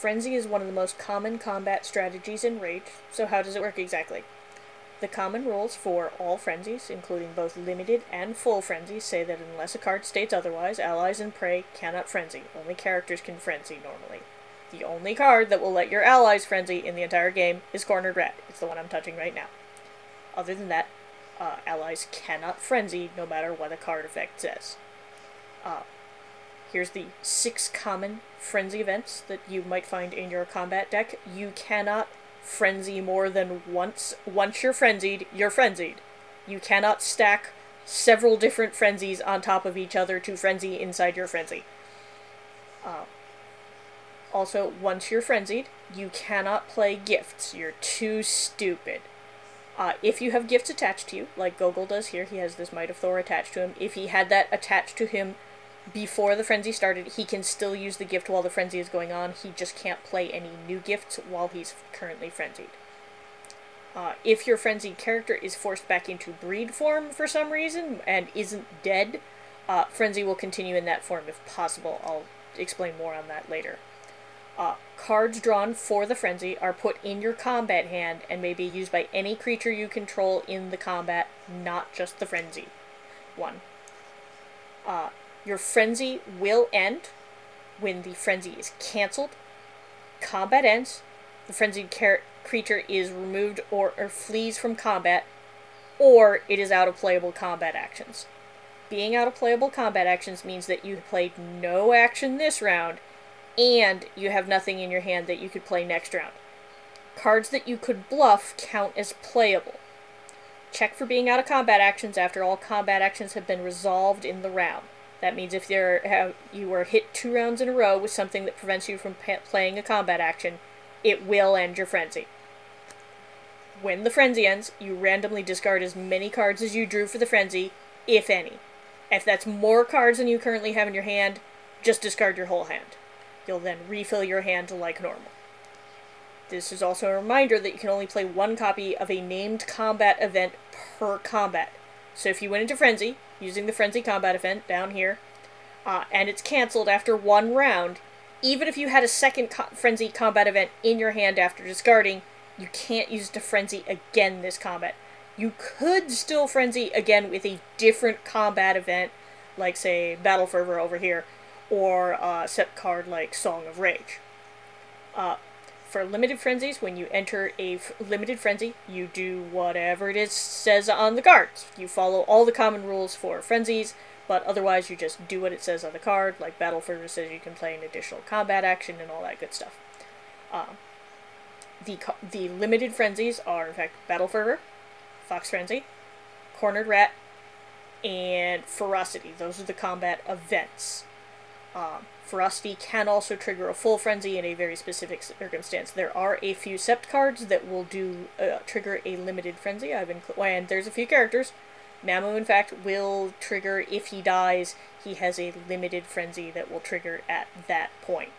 Frenzy is one of the most common combat strategies in Rage, so how does it work exactly? The common rules for all frenzies, including both limited and full frenzies, say that unless a card states otherwise, allies and prey cannot frenzy. Only characters can frenzy normally. The only card that will let your allies frenzy in the entire game is Cornered Rat. It's the one I'm touching right now. Other than that, allies cannot frenzy no matter what a card effect says. Here's the 6 common frenzy events that you might find in your combat deck. You cannot frenzy more than once. Once you're frenzied, you're frenzied. You cannot stack several different frenzies on top of each other to frenzy inside your frenzy. Also, once you're frenzied, you cannot play gifts. You're too stupid. If you have gifts attached to you, like Golgol does here, he has this Might of Thor attached to him. If he had that attached to him before the frenzy started, he can still use the gift while the frenzy is going on. He just can't play any new gifts while he's currently frenzied. If your frenzied character is forced back into breed form for some reason and isn't dead, frenzy will continue in that form if possible. I'll explain more on that later. Cards drawn for the frenzy are put in your combat hand and may be used by any creature you control in the combat, not just the frenzy one. Your frenzy will end when the frenzy is cancelled, combat ends, the frenzied creature is removed or flees from combat, or it is out of playable combat actions. Being out of playable combat actions means that you played no action this round, and you have nothing in your hand that you could play next round. Cards that you could bluff count as playable. Check for being out of combat actions after all combat actions have been resolved in the round. That means if you were hit 2 rounds in a row with something that prevents you from playing a combat action, it will end your frenzy. When the frenzy ends, you randomly discard as many cards as you drew for the frenzy, if any. If that's more cards than you currently have in your hand, just discard your whole hand. You'll then refill your hand like normal. This is also a reminder that you can only play 1 copy of a named combat event per combat. So if you went into Frenzy, using the Frenzy combat event down here, and it's cancelled after 1 round, even if you had a second Frenzy combat event in your hand after discarding, you can't use it to Frenzy again this combat. You could still Frenzy again with a different combat event, like say Battle Fervor over here, or a set card like Song of Rage. For limited frenzies, when you enter a limited frenzy, you do whatever it says on the cards. You follow all the common rules for frenzies, but otherwise you just do what it says on the card, like Battle Fervor says you can play an additional combat action and all that good stuff. The limited frenzies are, in fact, Battle Fervor, Fox Frenzy, Cornered Rat, and Ferocity. Those are the combat events. Ferocity can also trigger a full frenzy in a very specific circumstance. There are a few Sept cards that will trigger a limited frenzy. And there's a few characters. Mamu, in fact, will trigger if he dies. He has a limited frenzy that will trigger at that point.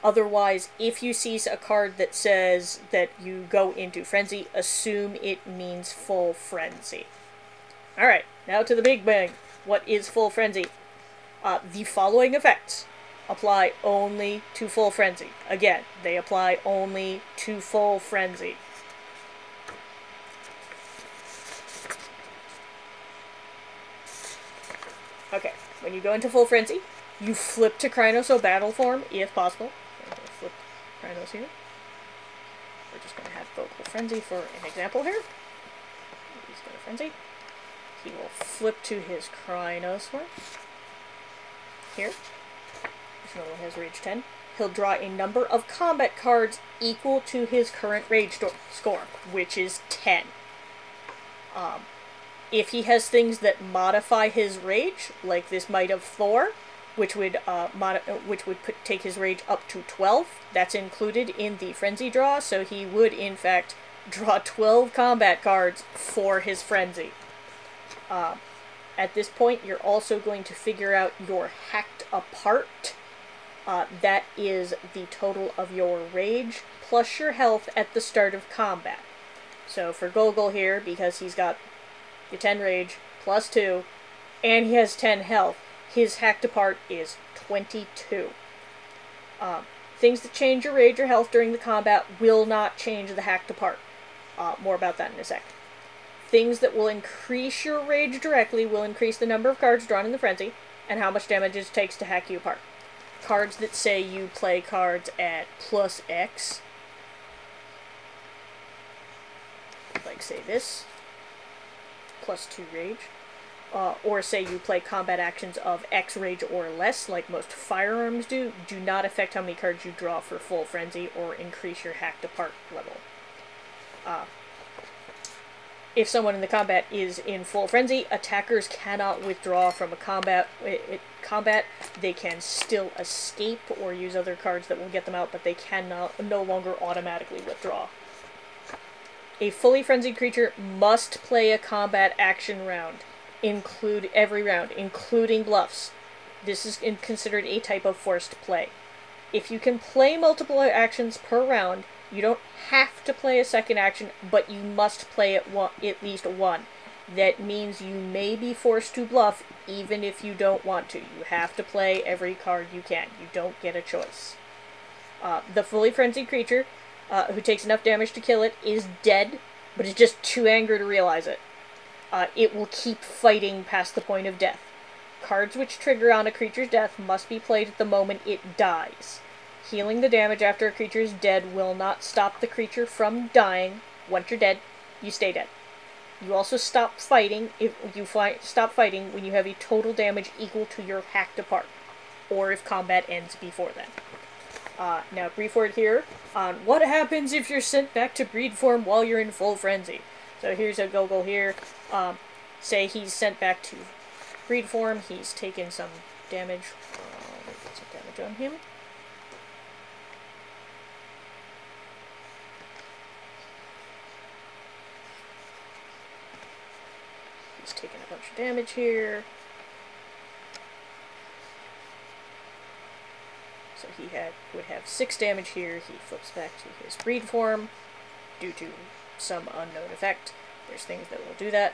Otherwise, if you see a card that says that you go into frenzy, assume it means full frenzy. Alright, now to the big bang. What is full frenzy? The following effects apply only to full frenzy. Again, they apply only to full frenzy. Okay, when you go into full frenzy, you flip to Krynos or battle form, if possible. I'm going to flip Krynos here. We're just going to have Golgol Frenzy for an example here. He's going to frenzy. He will flip to his Krynos form. Here. This one has Rage 10. He'll draw a number of combat cards equal to his current Rage score, which is 10. If he has things that modify his Rage, like this Might of Thor, which would take his Rage up to 12, that's included in the Frenzy draw, so he would, in fact, draw 12 combat cards for his Frenzy. At this point, you're also going to figure out your hacked apart. That is the total of your Rage plus your health at the start of combat. So for Golgol here, because he's got the 10 Rage plus 2, and he has 10 health, his hacked apart is 22. things that change your rage or health during the combat will not change the hacked apart. More about that in a sec. Things that will increase your rage directly will increase the number of cards drawn in the frenzy, and how much damage it takes to hack you apart. Cards that say you play cards at plus X, like say this, plus 2 rage, or say you play combat actions of X rage or less, like most firearms do not affect how many cards you draw for full frenzy or increase your hacked apart level. If someone in the combat is in full frenzy, attackers cannot withdraw from a combat. They can still escape or use other cards that will get them out, but they cannot no longer automatically withdraw. A fully frenzied creature must play a combat action round, every round, including bluffs. This is considered a type of forced play. If you can play multiple actions per round, you don't have to play a second action, but you must play at least one. That means you may be forced to bluff even if you don't want to. You have to play every card you can. You don't get a choice. The fully frenzied creature, who takes enough damage to kill it, is dead, but is just too angry to realize it. It will keep fighting past the point of death. Cards which trigger on a creature's death must be played at the moment it dies. Healing the damage after a creature is dead will not stop the creature from dying. Once you're dead, you stay dead. You also stop fighting stop fighting when you have a total damage equal to your hacked apart, or if combat ends before then. Now, brief word here on what happens if you're sent back to breed form while you're in full frenzy. So here's a Golgol here. Say he's sent back to breed form. He's taken some damage. Let me get some damage on him. He's taking a bunch of damage here. So he would have 6 damage here. He flips back to his breed form due to some unknown effect. There's things that will do that.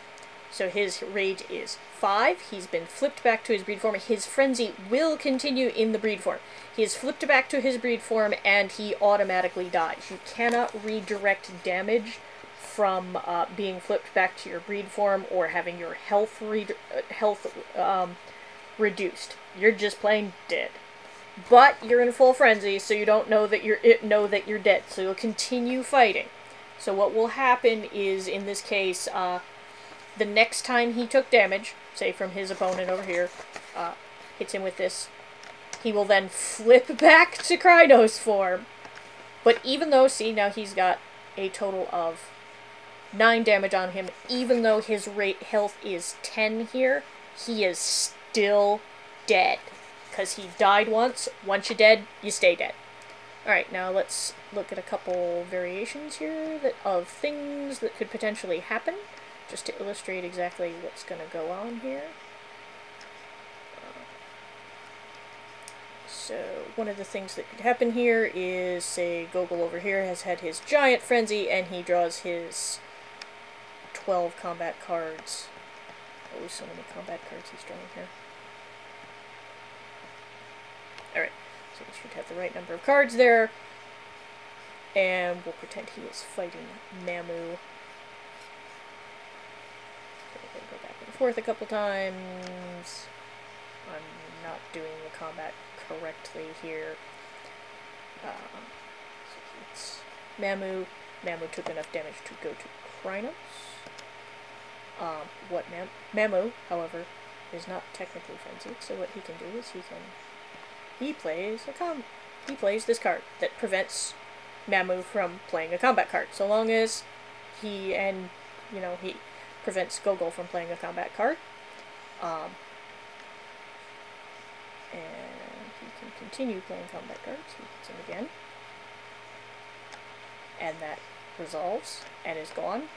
So his rage is 5. He's been flipped back to his breed form. His frenzy will continue in the breed form. He is flipped back to his breed form and he automatically dies. You cannot redirect damage from being flipped back to your breed form or having your health reduced. You're just plain dead. But you're in full frenzy, so you don't know that you're dead. So you'll continue fighting. So what will happen is, in this case, the next time he took damage, say from his opponent over here, hits him with this, he will then flip back to Krynos form. But even though, see, now he's got a total of 9 damage on him, even though his health is 10 here, he is still dead. Because he died once. Once you're dead, you stay dead. Alright, now let's look at a couple variations here of things that could potentially happen, just to illustrate exactly what's going to go on here. So, one of the things that could happen here is, say, Golgol over here has had his giant frenzy, and he draws his 12 combat cards. Oh, so many combat cards he's drawing here. Alright, so we should have the right number of cards there. And we'll pretend he is fighting Mamu. So we're going to go back and forth a couple times. I'm not doing the combat correctly here. So it's Mamu. Mamu took enough damage to go to Krynos. Mamu, however, is not technically frenzied, so what he can do is he plays this card that prevents Mamu from playing a combat card. So long as he prevents Golgol from playing a combat card. And he can continue playing combat cards. He hits him again. And that resolves and is gone.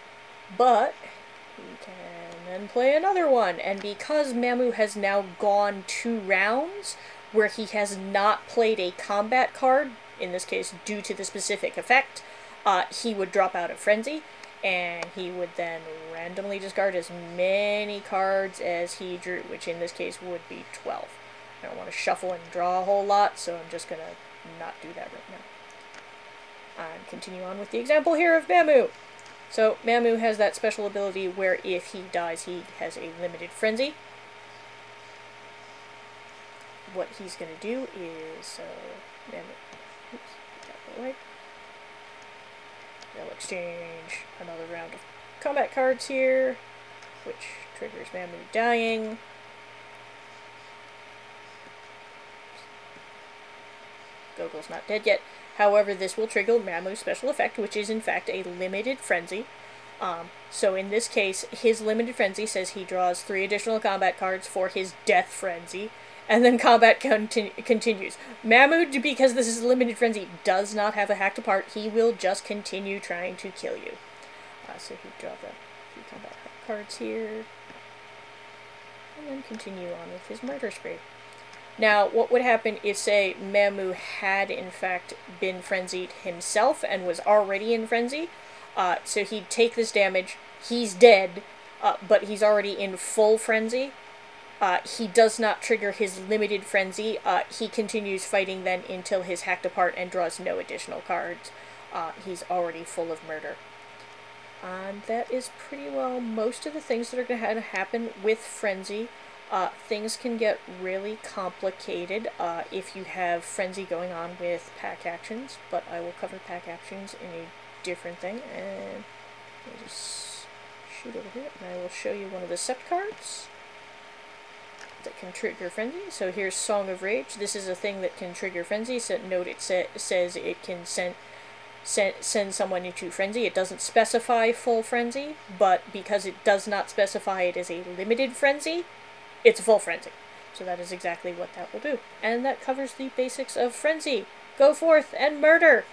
But he can then play another one. And because Mamu has now gone 2 rounds where he has not played a combat card, in this case due to the specific effect, he would drop out of Frenzy, and he would then randomly discard as many cards as he drew, which in this case would be 12. I don't want to shuffle and draw a whole lot, so I'm just going to not do that right now. And continue on with the example here of Mamu. So Mamu has that special ability where if he dies, he has a limited frenzy. What he's going to do is, Mamu, oops, get that out of the way. They'll exchange another round of combat cards here, which triggers Mamu dying. Golgol's not dead yet. However, this will trigger Mamu's special effect, which is in fact a limited frenzy. So in this case, his limited frenzy says he draws 3 additional combat cards for his death frenzy, and then combat continues. Mamu, because this is a limited frenzy, does not have a hacked apart. He will just continue trying to kill you. So he'd draw the 3 combat cards here, and then continue on with his murder spree. Now, what would happen if, say, Mamu had, in fact, been frenzied himself and was already in frenzy? So he'd take this damage, he's dead, but he's already in full frenzy. He does not trigger his limited frenzy. He continues fighting then until his hacked apart and draws no additional cards. He's already full of murder. And that is pretty well most of the things that are going to happen with frenzy. Things can get really complicated if you have frenzy going on with pack actions, but I will cover pack actions in a different thing. And I'll just shoot over here, and I will show you one of the sept cards that can trigger frenzy. So here's Song of Rage. This is a thing that can trigger frenzy. So note it says it can send someone into frenzy. It doesn't specify full frenzy, but because it does not specify it as a limited frenzy, it's a full frenzy. So that is exactly what that will do. And that covers the basics of frenzy. Go forth and murder!